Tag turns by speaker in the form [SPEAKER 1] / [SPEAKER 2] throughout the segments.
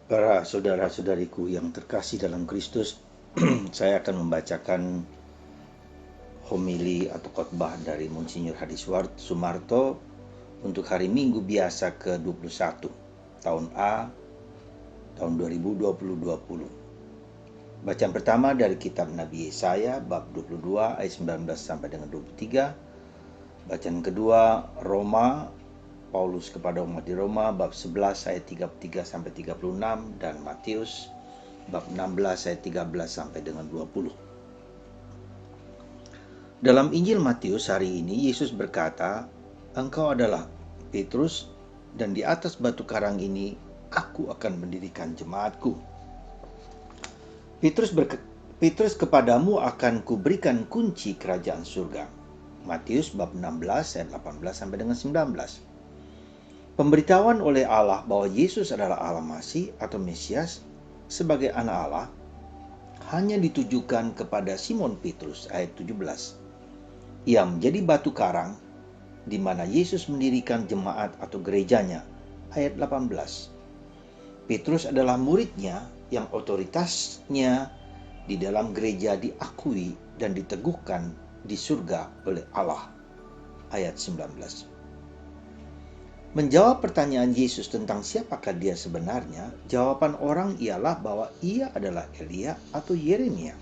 [SPEAKER 1] Para saudara-saudariku yang terkasih dalam Kristus, saya akan membacakan homili atau khotbah dari Monsinyur Hadi Sumarto untuk hari Minggu biasa ke-21 tahun A tahun 2020. Bacaan pertama dari kitab Nabi Yesaya bab 22 ayat 19 sampai dengan 23. Bacaan kedua Roma, Paulus kepada umat di Roma bab 11 ayat 33 sampai 36 dan Matius bab 16 ayat 13 sampai dengan 20. Dalam Injil Matius hari ini Yesus berkata, "Engkau adalah Petrus, dan di atas batu karang ini aku akan mendirikan jemaatku. Petrus, kepadamu akan kuberikan kunci kerajaan surga." Matius bab 16 ayat 18 sampai dengan 19. Pemberitahuan oleh Allah bahwa Yesus adalah Allah Masih atau Mesias sebagai anak Allah hanya ditujukan kepada Simon Petrus ayat 17. Ia menjadi batu karang di mana Yesus mendirikan jemaat atau gerejanya ayat 18. Petrus adalah muridnya yang otoritasnya di dalam gereja diakui dan diteguhkan di surga oleh Allah ayat 19. Menjawab pertanyaan Yesus tentang siapakah dia sebenarnya, jawaban orang ialah bahwa ia adalah Elia atau Yeremia.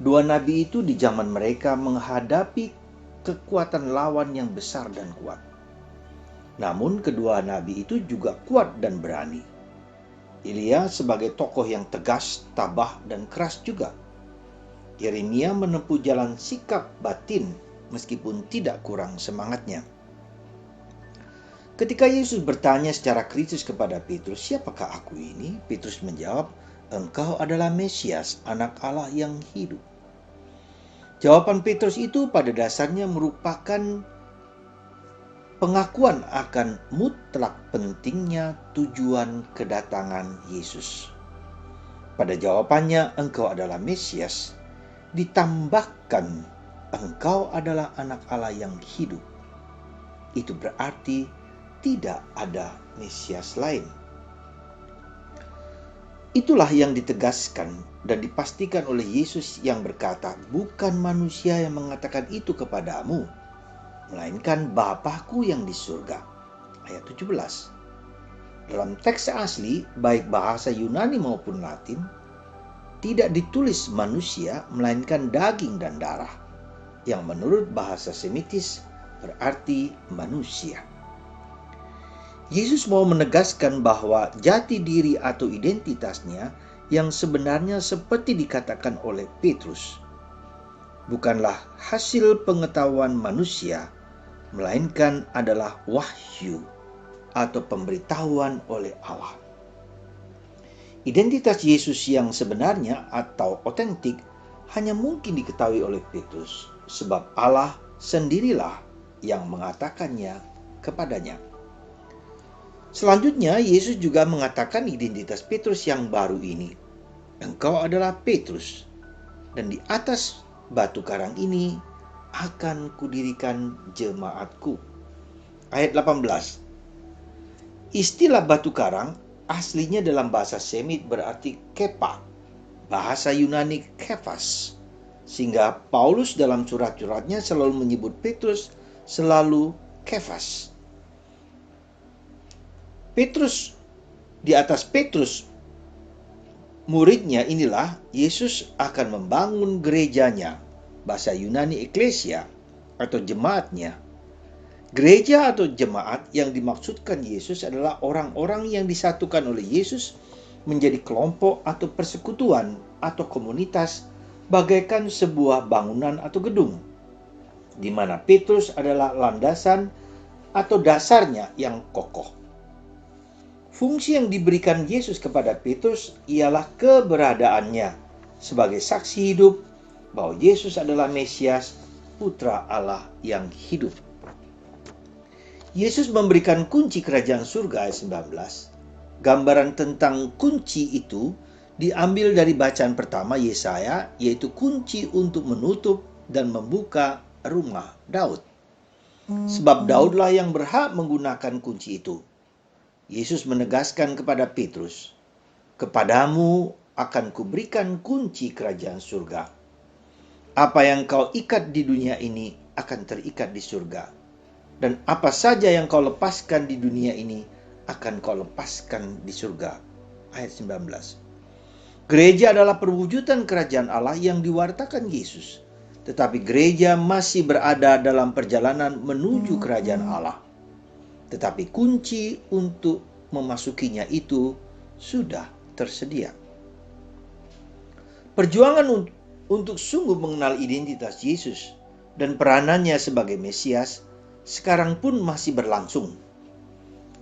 [SPEAKER 1] Dua nabi itu di zaman mereka menghadapi kekuatan lawan yang besar dan kuat. Namun kedua nabi itu juga kuat dan berani. Elia sebagai tokoh yang tegas, tabah, dan keras juga. Yeremia menempuh jalan sikap batin meskipun tidak kurang semangatnya. Ketika Yesus bertanya secara kritis kepada Petrus, "Siapakah aku ini?" Petrus menjawab, "Engkau adalah Mesias, anak Allah yang hidup." Jawaban Petrus itu pada dasarnya merupakan pengakuan akan mutlak pentingnya tujuan kedatangan Yesus. Pada jawabannya, "Engkau adalah Mesias," ditambahkan, "Engkau adalah anak Allah yang hidup." Itu berarti tidak ada Mesias lain. Itulah yang ditegaskan dan dipastikan oleh Yesus yang berkata, "Bukan manusia yang mengatakan itu kepadamu, melainkan Bapa-Ku yang di surga." Ayat 17. Dalam teks asli, baik bahasa Yunani maupun Latin, tidak ditulis manusia, melainkan daging dan darah, yang menurut bahasa Semitis berarti manusia. Yesus mau menegaskan bahwa jati diri atau identitasnya yang sebenarnya seperti dikatakan oleh Petrus bukanlah hasil pengetahuan manusia, melainkan adalah wahyu atau pemberitahuan oleh Allah. Identitas Yesus yang sebenarnya atau otentik hanya mungkin diketahui oleh Petrus, sebab Allah sendirilah yang mengatakannya kepadanya. Selanjutnya, Yesus juga mengatakan identitas Petrus yang baru ini. "Engkau adalah Petrus, dan di atas batu karang ini akan kudirikan jemaatku." Ayat 18. Istilah batu karang aslinya dalam bahasa Semit berarti kepa, bahasa Yunani kephas, sehingga Paulus dalam surat-suratnya selalu menyebut Petrus selalu Kephas. Di atas Petrus, muridnya inilah Yesus akan membangun gerejanya, bahasa Yunani eklesia atau jemaatnya. Gereja atau jemaat yang dimaksudkan Yesus adalah orang-orang yang disatukan oleh Yesus menjadi kelompok atau persekutuan atau komunitas bagaikan sebuah bangunan atau gedung, di mana Petrus adalah landasan atau dasarnya yang kokoh. Fungsi yang diberikan Yesus kepada Petrus ialah keberadaannya sebagai saksi hidup bahwa Yesus adalah Mesias, Putra Allah yang hidup. Yesus memberikan kunci kerajaan surga ayat 19. Gambaran tentang kunci itu diambil dari bacaan pertama Yesaya, yaitu kunci untuk menutup dan membuka rumah Daud. Sebab Daudlah yang berhak menggunakan kunci itu. Yesus menegaskan kepada Petrus, "Kepadamu akan kuberikan kunci kerajaan surga. Apa yang kau ikat di dunia ini akan terikat di surga. Dan apa saja yang kau lepaskan di dunia ini akan kau lepaskan di surga." Ayat 19. Gereja adalah perwujudan kerajaan Allah yang diwartakan Yesus. Tetapi gereja masih berada dalam perjalanan menuju kerajaan Allah. Tetapi kunci untuk memasukinya itu sudah tersedia. Perjuangan untuk sungguh mengenal identitas Yesus dan peranannya sebagai Mesias sekarang pun masih berlangsung.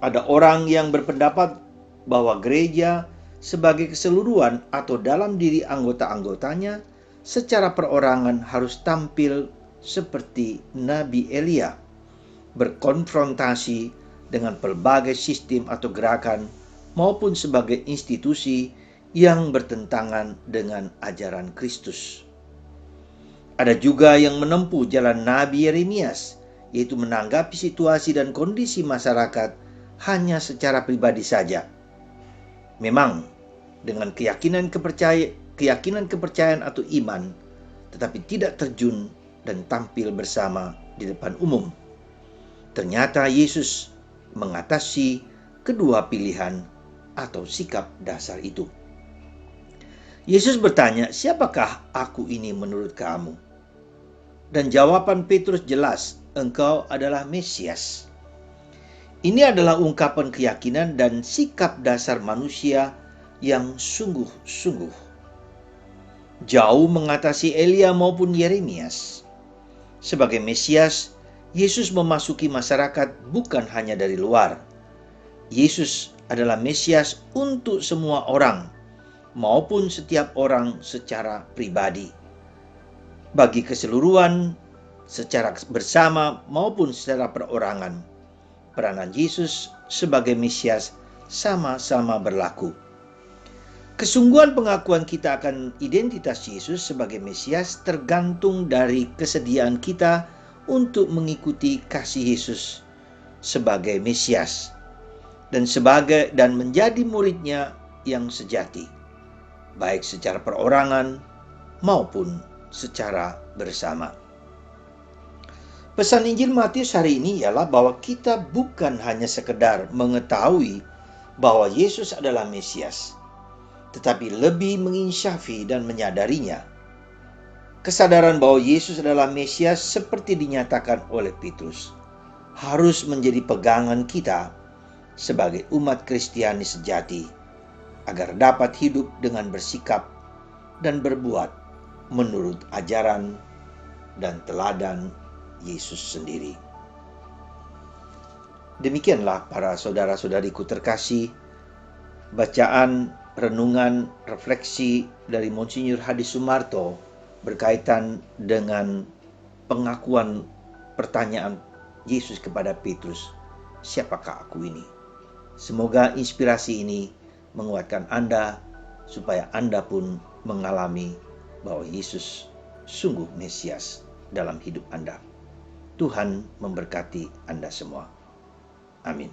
[SPEAKER 1] Ada orang yang berpendapat bahwa gereja sebagai keseluruhan atau dalam diri anggota-anggotanya secara perorangan harus tampil seperti Nabi Elia, berkonfrontasi dengan berbagai sistem atau gerakan maupun sebagai institusi yang bertentangan dengan ajaran Kristus. Ada juga yang menempuh jalan Nabi Yeremias, yaitu menanggapi situasi dan kondisi masyarakat hanya secara pribadi saja. Memang dengan keyakinan kepercayaan atau iman, tetapi tidak terjun dan tampil bersama di depan umum. Ternyata Yesus mengatasi kedua pilihan atau sikap dasar itu. Yesus bertanya, "Siapakah aku ini menurut kamu?" Dan jawaban Petrus jelas, "Engkau adalah Mesias." Ini adalah ungkapan keyakinan dan sikap dasar manusia yang sungguh-sungguh. Jauh mengatasi Elia maupun Yeremias. Sebagai Mesias, Yesus memasuki masyarakat bukan hanya dari luar. Yesus adalah Mesias untuk semua orang, maupun setiap orang secara pribadi. Bagi keseluruhan, secara bersama maupun secara perorangan, peranan Yesus sebagai Mesias sama-sama berlaku. Kesungguhan pengakuan kita akan identitas Yesus sebagai Mesias tergantung dari kesediaan kita untuk mengikuti kasih Yesus sebagai Mesias dan menjadi muridnya yang sejati, baik secara perorangan maupun secara bersama. Pesan Injil Matius hari ini ialah bahwa kita bukan hanya sekedar mengetahui bahwa Yesus adalah Mesias, tetapi lebih menginsyafi dan menyadarinya. Kesadaran bahwa Yesus adalah Mesias seperti dinyatakan oleh Petrus harus menjadi pegangan kita sebagai umat Kristiani sejati agar dapat hidup dengan bersikap dan berbuat menurut ajaran dan teladan Yesus sendiri. Demikianlah para saudara-saudariku terkasih, bacaan, renungan, refleksi dari Monsinyur Hadi Sumarto berkaitan dengan pengakuan pertanyaan Yesus kepada Petrus, "Siapakah aku ini?" Semoga inspirasi ini menguatkan Anda supaya Anda pun mengalami bahwa Yesus sungguh Mesias dalam hidup Anda. Tuhan memberkati Anda semua. Amin.